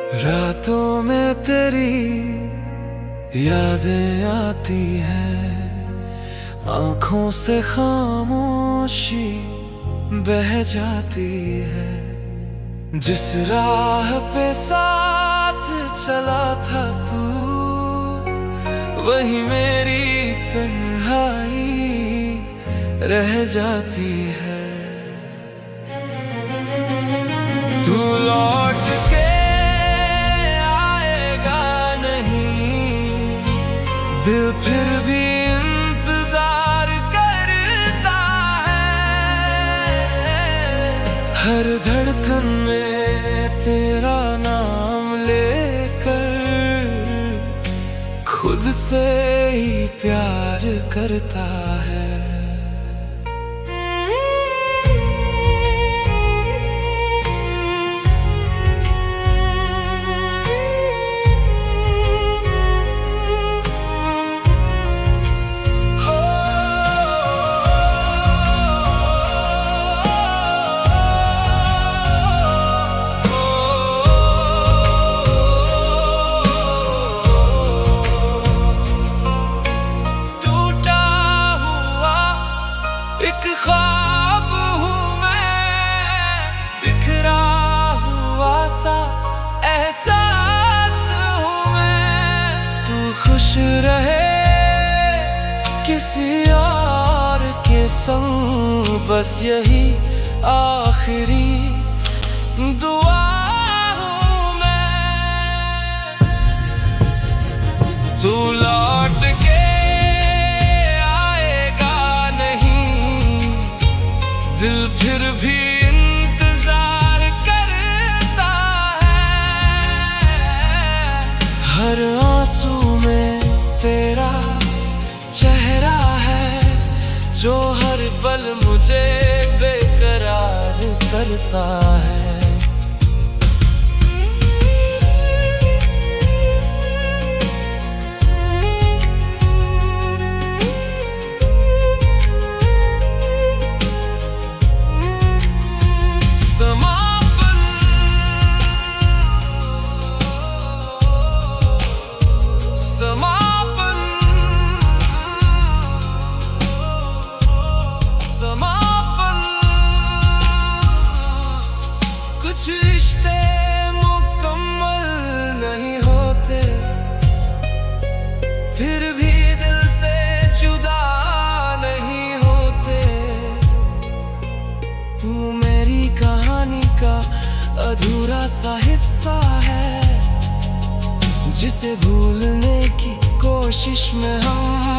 रातों में तेरी यादें आती हैं, आंखों से खामोशी बह जाती है। जिस राह पे साथ चला था तू, वही मेरी तन्हाई रह जाती है। तू लौट के आएगा नहीं, दिल फिर भी इंतजार करता है। हर धड़कन में तेरा नाम लेकर खुद से ही प्यार करता है। एक ख्वाब हूँ मैं, बिखरा हुआ सा एहसास हूँ मैं। तू खुश रहे किसी और के संग, बस यही आखिरी दुआ हूँ मैं। तू लौट के दिल फिर भी इंतजार करता है। हर आंसू में तेरा चेहरा है, जो हर पल मुझे बेकरार करता है। कुछ रिश्ते मुकम्मल नहीं होते, फिर भी दिल से जुदा नहीं होते। तू मेरी कहानी का अधूरा सा हिस्सा है, जिसे भूलने की कोशिश में हम